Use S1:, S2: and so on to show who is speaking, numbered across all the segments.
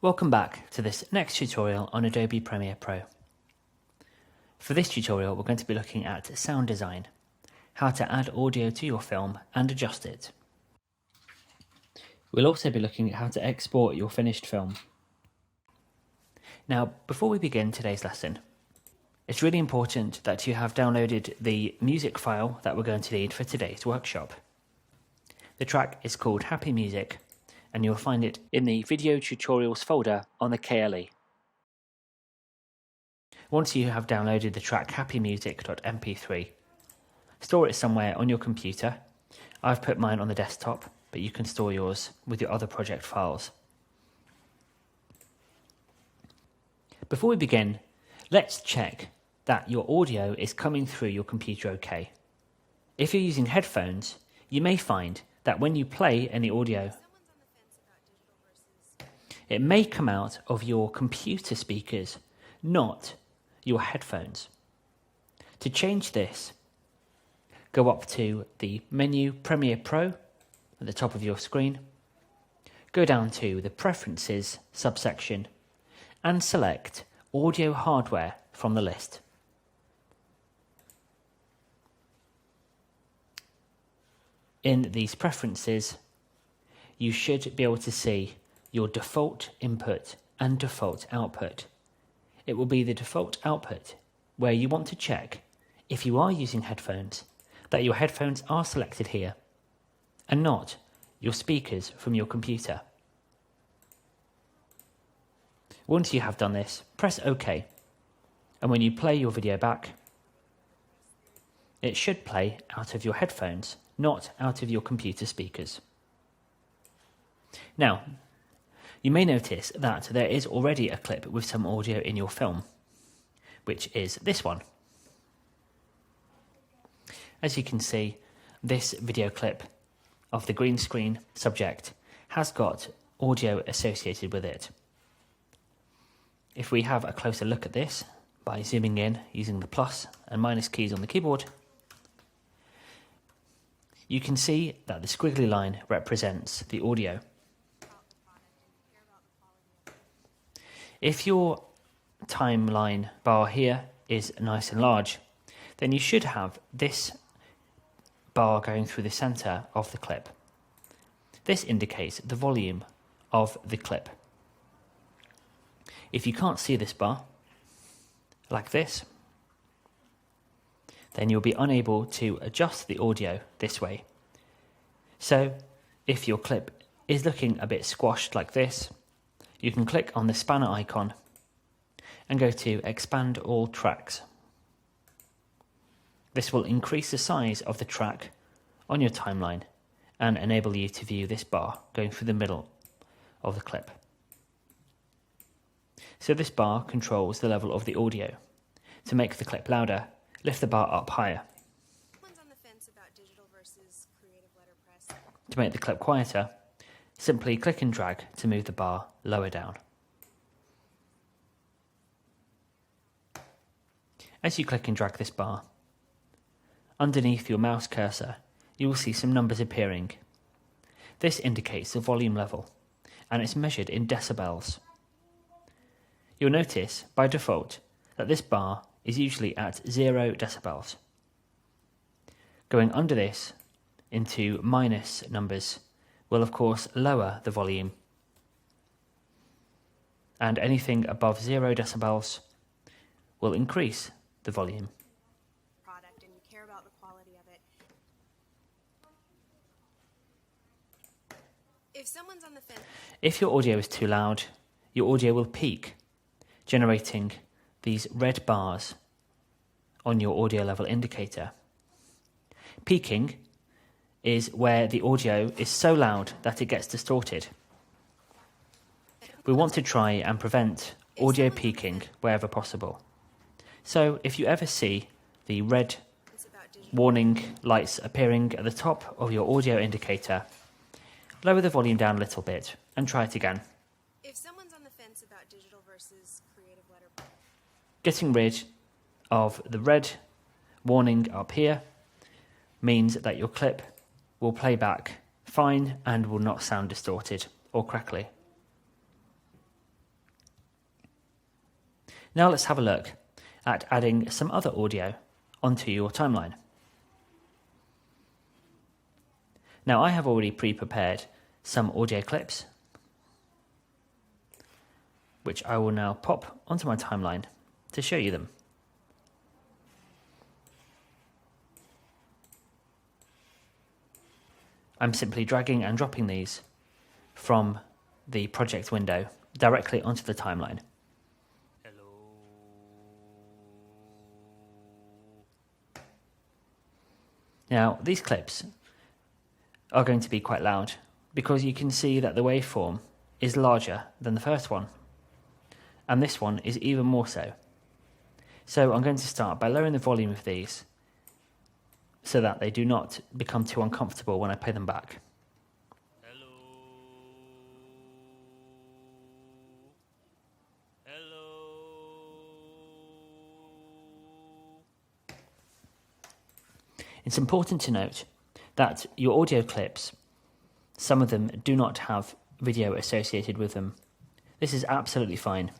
S1: Welcome back to this next tutorial on Adobe Premiere Pro. For this tutorial we're going to be looking at sound design, how to add audio to your film and adjust it. We'll also be looking at how to export your finished film. Now before we begin today's lesson, it's really important that you have downloaded the music file that we're going to need for today's workshop. The track is called Happy Music, and you'll find it in the Video Tutorials folder on the KLE. Once you have downloaded the track happymusic.mp3, store it somewhere on your computer. I've put mine on the desktop, but you can store yours with your other project files. Before we begin, let's check that your audio is coming through your computer okay. If you're using headphones, you may find that when you play any audio, it may come out of your computer speakers, not your headphones. To change this, go up to the menu Premiere Pro at the top of your screen, go down to the Preferences subsection and select Audio Hardware from the list. In these preferences, you should be able to see your default input and default output. It will be the default output where you want to check, if you are using headphones, that your headphones are selected here and not your speakers from your computer. Once you have done this, press OK, and when you play your video back, it should play out of your headphones, not out of your computer speakers. Now, you may notice that there is already a clip with some audio in your film, which is this one. As you can see, this video clip of the green screen subject has got audio associated with it. If we have a closer look at this by zooming in using the plus and minus keys on the keyboard, you can see that the squiggly line represents the audio. If your timeline bar here is nice and large, then you should have this bar going through the center of the clip. This indicates the volume of the clip. If you can't see this bar, like this, then you'll be unable to adjust the audio this way. So, if your clip is looking a bit squashed like this, you can click on the spanner icon and go to Expand All Tracks. This will increase the size of the track on your timeline and enable you to view this bar going through the middle of the clip. So this bar controls the level of the audio. To make the clip louder, lift the bar up higher. To make the clip quieter, simply click and drag to move the bar lower down. As you click and drag this bar, underneath your mouse cursor, you will see some numbers appearing. This indicates the volume level, and it's measured in decibels. You'll notice, by default, that this bar is usually at 0 decibels. Going under this into minus numbers will of course lower the volume, and anything above 0 decibels will increase the volume.
S2: Product and you care about the quality of it. If someone's on the fence,
S1: if your audio is too loud, your audio will peak, generating these red bars on your audio level indicator. Peaking is where the audio is so loud that it gets distorted. We want to try and prevent audio peaking wherever possible. So if you ever see the red warning lights appearing at the top of your audio indicator, lower the volume down a little bit and try it again.
S2: if someone's on the fence about digital versus creative letter,
S1: Getting rid of the red warning up here means that your clip will play back fine and will not sound distorted or crackly. Now let's have a look at adding some other audio onto your timeline. Now I have already pre-prepared some audio clips, which I will now pop onto my timeline to show you them. I'm simply dragging and dropping these from the project window directly onto the timeline. Now, these clips are going to be quite loud because you can see that the waveform is larger than the first one, and this one is even more so. So I'm going to start by lowering the volume of these so that they do not become too uncomfortable when I play them back. It's important to note that your audio clips, some of them do not have video associated with them. This is absolutely fine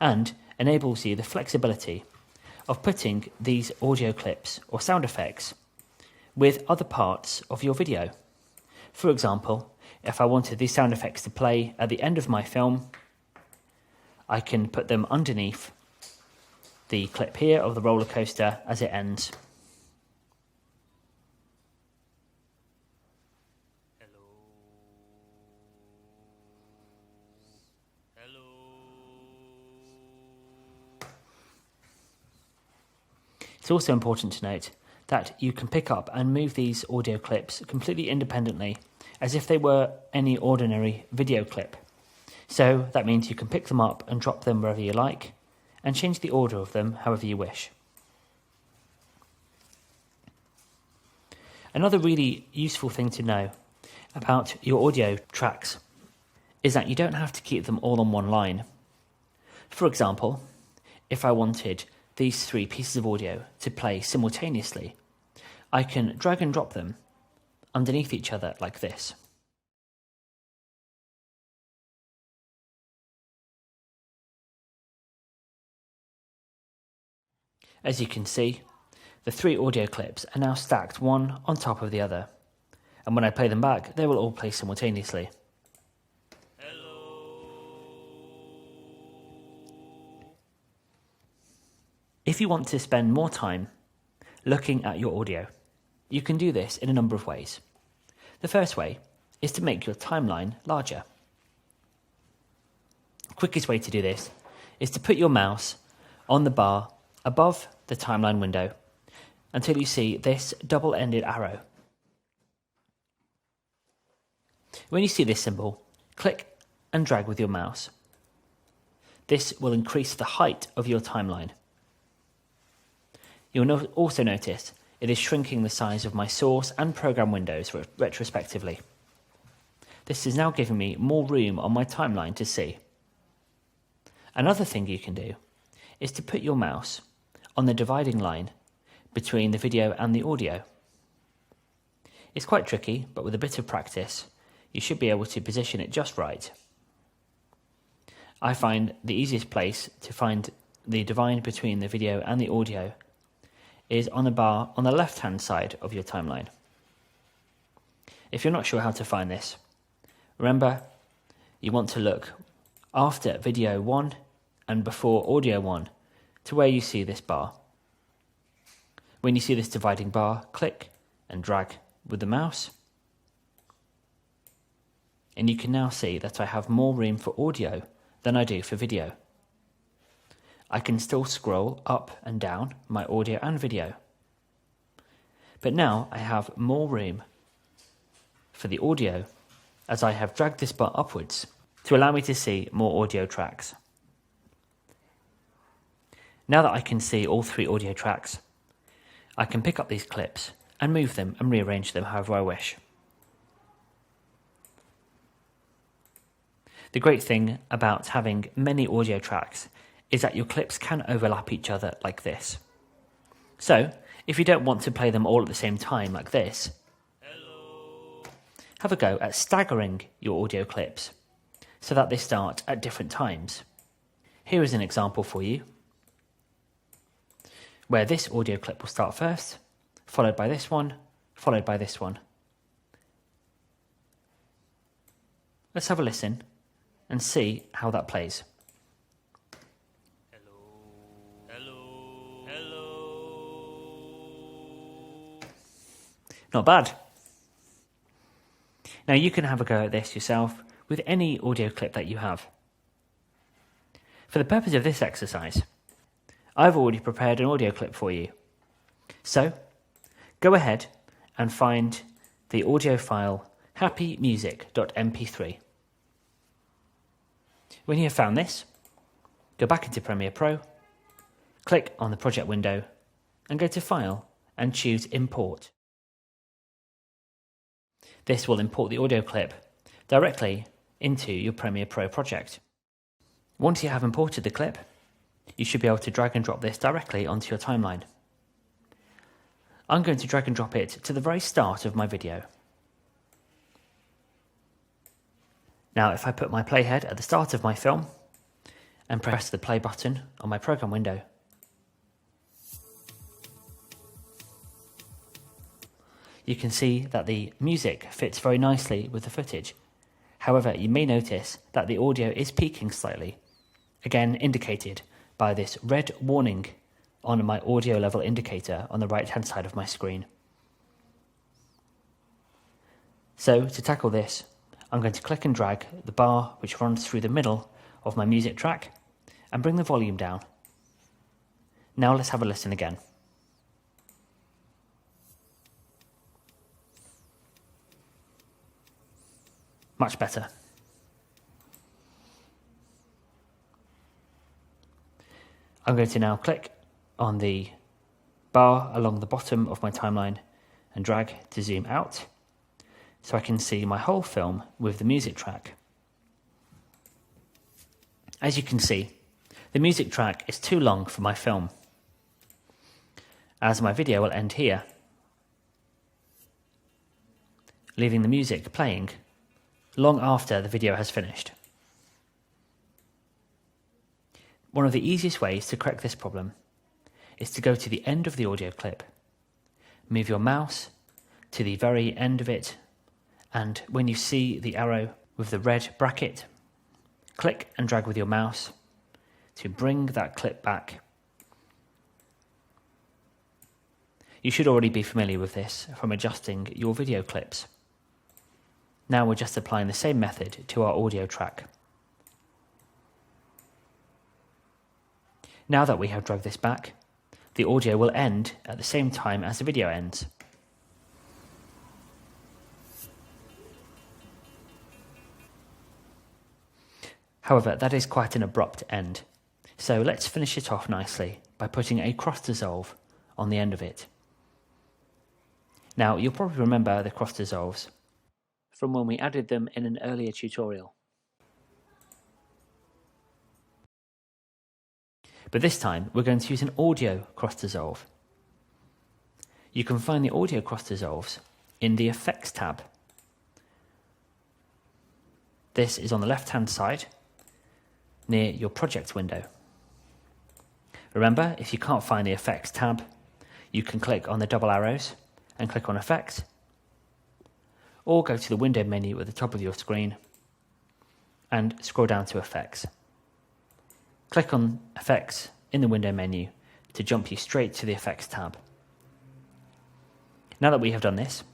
S1: and enables you the flexibility of putting these audio clips or sound effects with other parts of your video. For example, if I wanted these sound effects to play at the end of my film, I can put them underneath the clip here of the roller coaster as it ends. It's also important to note that you can pick up and move these audio clips completely independently as if they were any ordinary video clip. So that means you can pick them up and drop them wherever you like and change the order of them however you wish. Another really useful thing to know about your audio tracks is that you don't have to keep them all on one line. For example, if I wanted these three pieces of audio to play simultaneously, I can drag and drop them underneath each other like this. As you can see, the three audio clips are now stacked one on top of the other, and when I play them back, they will all play simultaneously. If you want to spend more time looking at your audio, you can do this in a number of ways. The first way is to make your timeline larger. The quickest way to do this is to put your mouse on the bar above the timeline window until you see this double-ended arrow. When you see this symbol, click and drag with your mouse. This will increase the height of your timeline. You'll also notice it is shrinking the size of my source and program windows retrospectively. This is now giving me more room on my timeline to see. Another thing you can do is to put your mouse on the dividing line between the video and the audio. It's quite tricky, but with a bit of practice, you should be able to position it just right. I find the easiest place to find the divide between the video and the audio is on the bar on the left-hand side of your timeline. If you're not sure how to find this, remember you want to look after video 1 and before audio 1 to where you see this bar. When you see this dividing bar, click and drag with the mouse, and you can now see that I have more room for audio than I do for video. I can still scroll up and down my audio and video, but now I have more room for the audio as I have dragged this bar upwards to allow me to see more audio tracks. Now that I can see all three audio tracks, I can pick up these clips and move them and rearrange them however I wish. The great thing about having many audio tracks is that your clips can overlap each other like this. So, if you don't want to play them all at the same time like this, have a go at staggering your audio clips so that they start at different times. Here is an example for you, where this audio clip will start first, followed by this one, followed by this one. Let's have a listen and see how that plays. Not bad. Now you can have a go at this yourself with any audio clip that you have. For the purpose of this exercise, I've already prepared an audio clip for you. So, go ahead and find the audio file happymusic.mp3. When you have found this, go back into Premiere Pro, click on the project window and go to File and choose Import. This will import the audio clip directly into your Premiere Pro project. Once you have imported the clip, you should be able to drag and drop this directly onto your timeline. I'm going to drag and drop it to the very start of my video. Now, if I put my playhead at the start of my film and press the play button on my program window, you can see that the music fits very nicely with the footage. However, you may notice that the audio is peaking slightly, again indicated by this red warning on my audio level indicator on the right hand side of my screen. So to tackle this, I'm going to click and drag the bar which runs through the middle of my music track and bring the volume down. Now let's have a listen again. Much better. I'm going to now click on the bar along the bottom of my timeline and drag to zoom out so I can see my whole film with the music track. As you can see, the music track is too long for my film, as my video will end here, leaving the music playing long after the video has finished. One of the easiest ways to correct this problem is to go to the end of the audio clip, move your mouse to the very end of it, and when you see the arrow with the red bracket, click and drag with your mouse to bring that clip back. You should already be familiar with this from adjusting your video clips. Now we're just applying the same method to our audio track. Now that we have dragged this back, the audio will end at the same time as the video ends. However, that is quite an abrupt end, so let's finish it off nicely by putting a cross dissolve on the end of it. Now, you'll probably remember the cross dissolves from when we added them in an earlier tutorial. But this time, we're going to use an audio cross dissolve. You can find the audio cross dissolves in the Effects tab. This is on the left-hand side, near your project window. Remember, if you can't find the Effects tab, you can click on the double arrows and click on Effects, or go to the window menu at the top of your screen and scroll down to Effects. Click on Effects in the window menu to jump you straight to the Effects tab. Now that we have done this,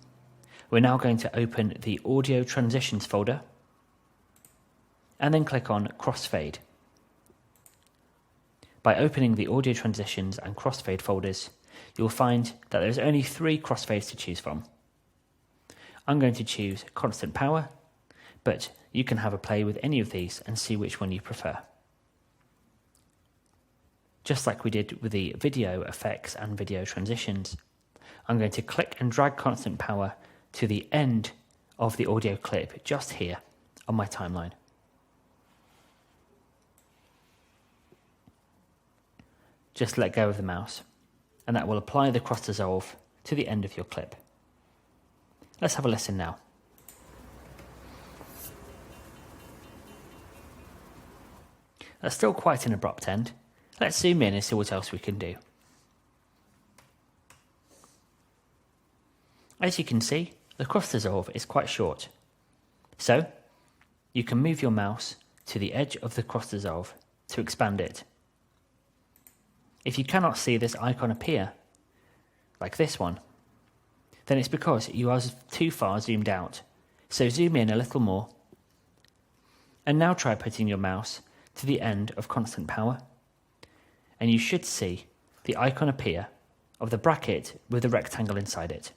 S1: we're now going to open the Audio Transitions folder and then click on Crossfade. By opening the Audio Transitions and Crossfade folders, you'll find that there's only 3 crossfades to choose from. I'm going to choose Constant Power, but you can have a play with any of these and see which one you prefer. Just like we did with the video effects and video transitions, I'm going to click and drag Constant Power to the end of the audio clip just here on my timeline. Just let go of the mouse, and that will apply the cross dissolve to the end of your clip. Let's have a listen now. That's still quite an abrupt end. Let's zoom in and see what else we can do. As you can see, the cross dissolve is quite short. So, you can move your mouse to the edge of the cross dissolve to expand it. If you cannot see this icon appear, like this one, then it's because you are too far zoomed out. So zoom in a little more. And now try putting your mouse to the end of constant power. And you should see the icon appear of the bracket with the rectangle inside it.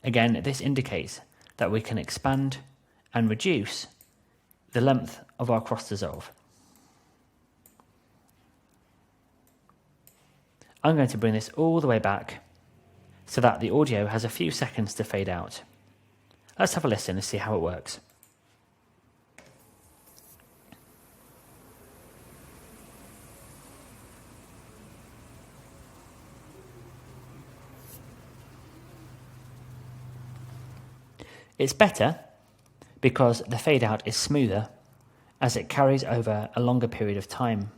S1: Again, this indicates that we can expand and reduce the length of our cross dissolve. I'm going to bring this all the way back so that the audio has a few seconds to fade out. Let's have a listen and see how it works. It's better because the fade out is smoother as it carries over a longer period of time.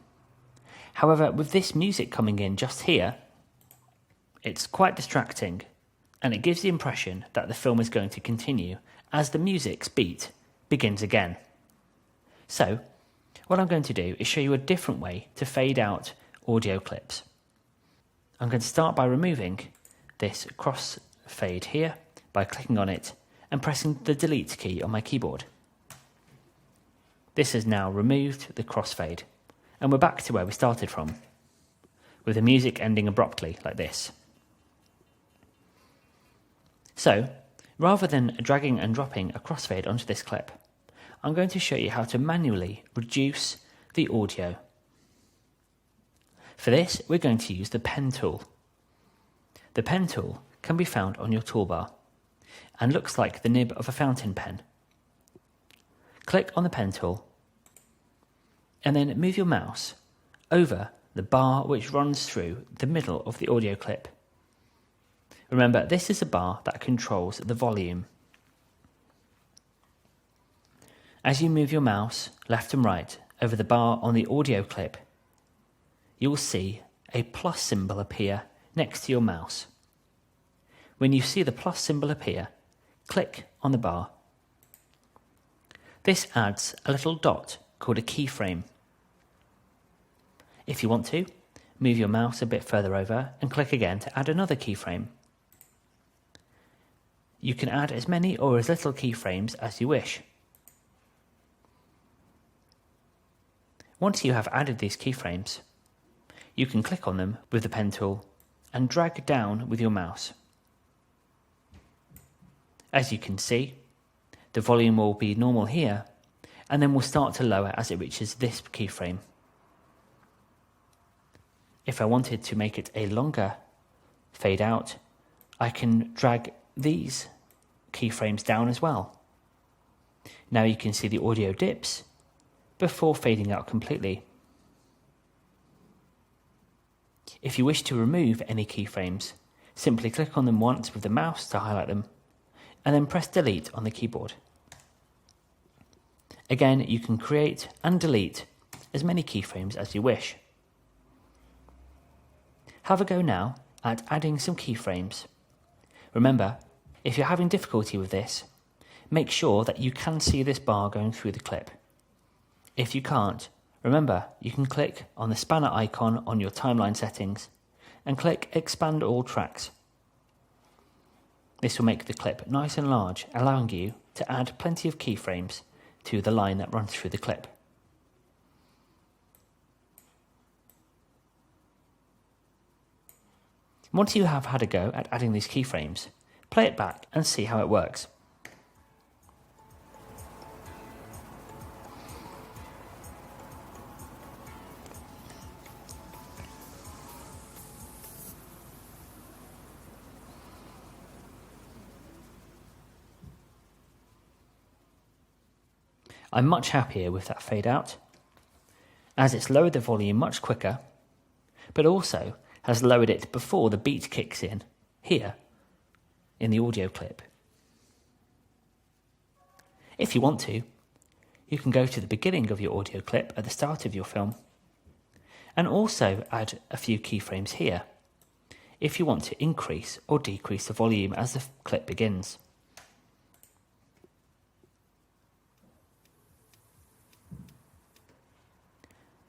S1: However, with this music coming in just here, it's quite distracting and it gives the impression that the film is going to continue as the music's beat begins again. So, what I'm going to do is show you a different way to fade out audio clips. I'm going to start by removing this cross fade here by clicking on it and pressing the delete key on my keyboard. This has now removed the crossfade, and we're back to where we started from, with the music ending abruptly like this. So, rather than dragging and dropping a crossfade onto this clip, I'm going to show you how to manually reduce the audio. For this, we're going to use the pen tool. The pen tool can be found on your toolbar and looks like the nib of a fountain pen. Click on the pen tool and then move your mouse over the bar which runs through the middle of the audio clip. Remember, this is a bar that controls the volume. As you move your mouse left and right over the bar on the audio clip, you will see a plus symbol appear next to your mouse. When you see the plus symbol appear, click on the bar. This adds a little dot called a keyframe. If you want to, move your mouse a bit further over and click again to add another keyframe. You can add as many or as little keyframes as you wish. Once you have added these keyframes, you can click on them with the pen tool and drag down with your mouse. As you can see, the volume will be normal here and then will start to lower as it reaches this keyframe. If I wanted to make it a longer fade out, I can drag these keyframes down as well. Now you can see the audio dips before fading out completely. If you wish to remove any keyframes, simply click on them once with the mouse to highlight them, and then press delete on the keyboard. Again, you can create and delete as many keyframes as you wish. Have a go now at adding some keyframes. Remember, if you're having difficulty with this, make sure that you can see this bar going through the clip. If you can't, remember you can click on the spanner icon on your timeline settings and click Expand All Tracks. This will make the clip nice and large, allowing you to add plenty of keyframes to the line that runs through the clip. Once you have had a go at adding these keyframes, play it back and see how it works. I'm much happier with that fade out, as it's lowered the volume much quicker, but also has lowered it before the beat kicks in, here, in the audio clip. If you want to, you can go to the beginning of your audio clip at the start of your film and also add a few keyframes here if you want to increase or decrease the volume as the clip begins.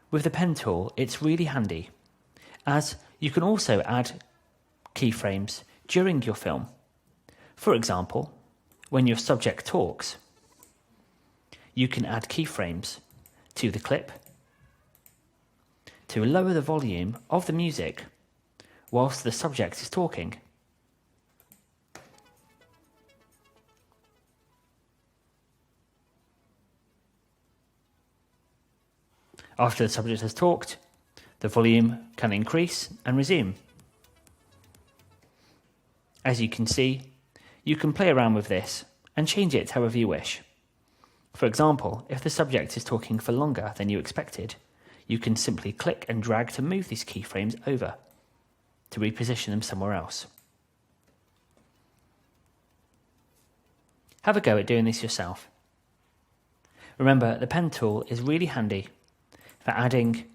S1: With the pen tool, it's really handy, as you can also add keyframes during your film. For example, when your subject talks, you can add keyframes to the clip to lower the volume of the music whilst the subject is talking. After the subject has talked, the volume can increase and resume. As you can see, you can play around with this and change it however you wish. For example, if the subject is talking for longer than you expected, you can simply click and drag to move these keyframes over to reposition them somewhere else. Have a go at doing this yourself. Remember, the pen tool is really handy for adding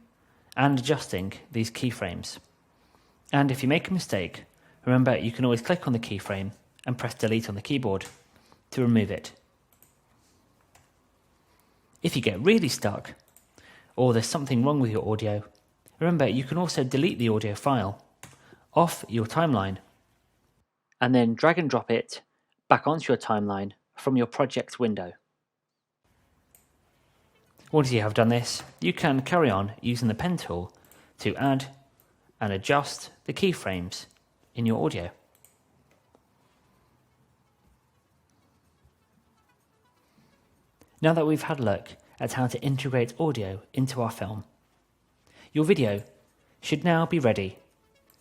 S1: and adjusting these keyframes. And if you make a mistake, remember you can always click on the keyframe and press delete on the keyboard to remove it. If you get really stuck, or there's something wrong with your audio, remember you can also delete the audio file off your timeline and then drag and drop it back onto your timeline from your project window. Once you have done this, you can carry on using the pen tool to add and adjust the keyframes in your audio. Now that we've had a look at how to integrate audio into our film, your video should now be ready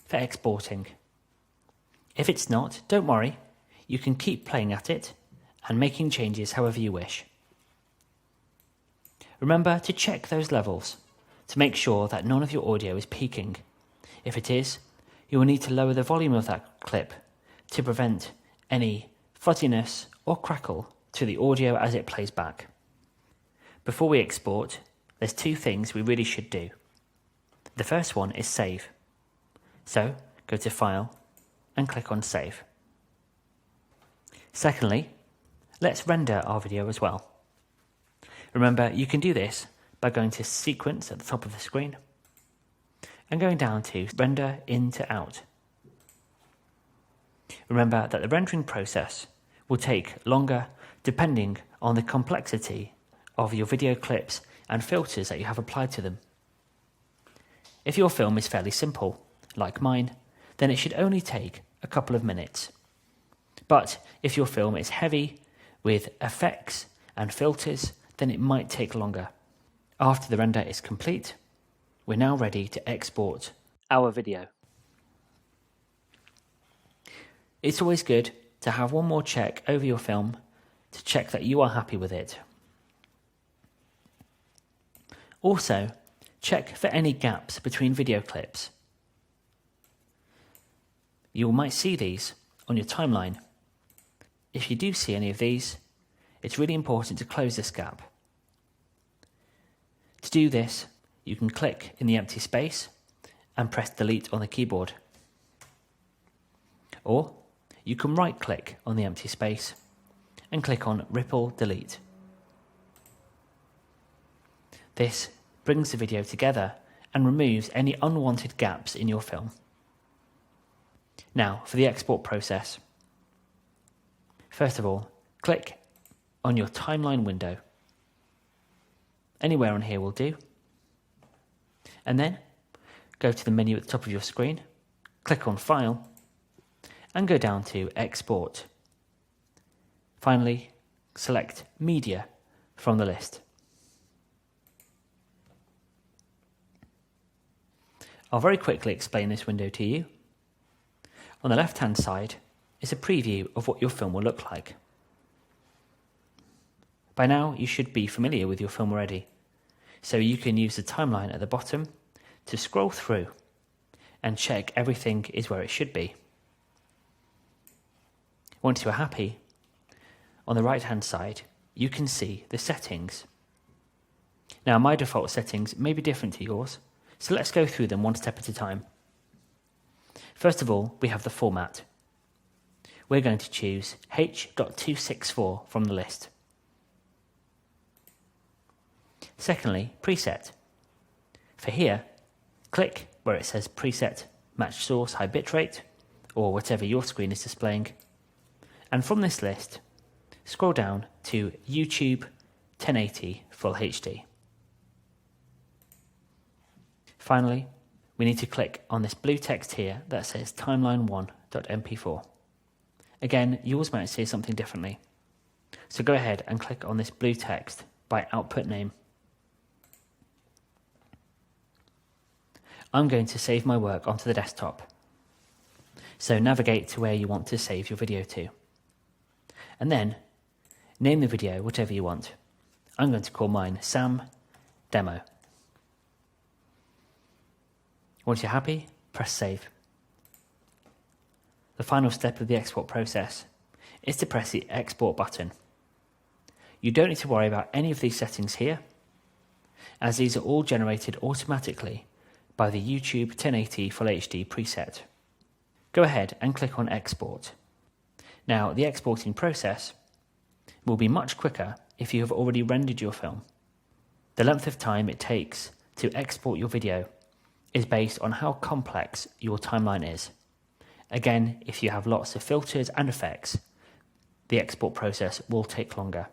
S1: for exporting. If it's not, don't worry, you can keep playing at it and making changes however you wish. Remember to check those levels to make sure that none of your audio is peaking. If it is, you will need to lower the volume of that clip to prevent any fuzziness or crackle to the audio as it plays back. Before we export, there's two things we really should do. The first one is save. So go to File and click on Save. Secondly, let's render our video as well. Remember, you can do this by going to Sequence at the top of the screen and going down to Render In to Out. Remember that the rendering process will take longer depending on the complexity of your video clips and filters that you have applied to them. If your film is fairly simple, like mine, then it should only take a couple of minutes. But if your film is heavy with effects and filters, then it might take longer. After the render is complete, we're now ready to export our video. It's always good to have one more check over your film to check that you are happy with it. Also, check for any gaps between video clips. You might see these on your timeline. If you do see any of these, it's really important to close this gap. To do this, you can click in the empty space and press delete on the keyboard. Or you can right-click on the empty space and click on Ripple Delete. This brings the video together and removes any unwanted gaps in your film. Now, for the export process. First of all, click on your timeline window. Anywhere on here will do. And then go to the menu at the top of your screen, click on File, and go down to Export. Finally, select Media from the list. I'll very quickly explain this window to you. On the left-hand side is a preview of what your film will look like. By now, you should be familiar with your film already, so you can use the timeline at the bottom to scroll through and check everything is where it should be. Once you're happy, on the right-hand side, you can see the settings Now my default settings may be different to yours, so let's go through them one step at a time. First of all, we have the format. We're going to choose H.264 from the list. Secondly, preset. For here, click where it says preset match source high bitrate, or whatever your screen is displaying, and from this list, scroll down to YouTube 1080 Full HD. Finally, we need to click on this blue text here that says timeline1.mp4. Again, yours might say something differently, so go ahead and click on this blue text by output name. I'm going to save my work onto the desktop, so navigate to where you want to save your video to. And then, name the video whatever you want. I'm going to call mine Sam Demo. Once you're happy, press save. The final step of the export process is to press the export button. You don't need to worry about any of these settings here, as these are all generated automatically by the YouTube 1080 Full HD preset. Go ahead and click on Export. Now, the exporting process will be much quicker if you have already rendered your film. The length of time it takes to export your video is based on how complex your timeline is. Again, if you have lots of filters and effects, the export process will take longer.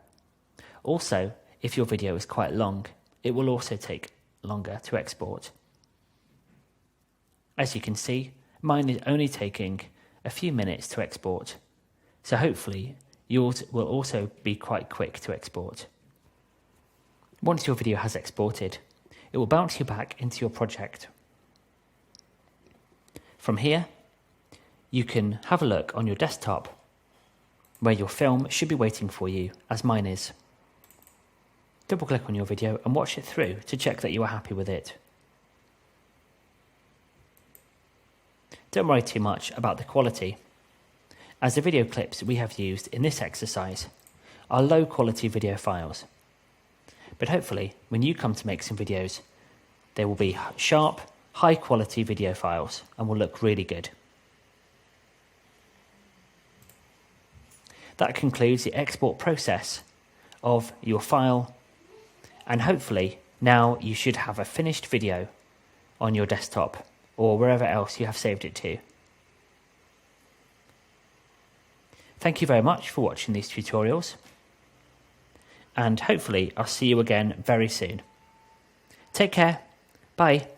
S1: Also, if your video is quite long, it will also take longer to export. As you can see, mine is only taking a few minutes to export, so hopefully yours will also be quite quick to export. Once your video has exported, it will bounce you back into your project. From here, you can have a look on your desktop where your film should be waiting for you, as mine is. Double click on your video and watch it through to check that you are happy with it. Don't worry too much about the quality, as the video clips we have used in this exercise are low quality video files. But hopefully, when you come to make some videos, they will be sharp, high quality video files and will look really good. That concludes the export process of your file, and hopefully now you should have a finished video on your desktop or wherever else you have saved it to. Thank you very much for watching these tutorials, and hopefully I'll see you again very soon. Take care. Bye.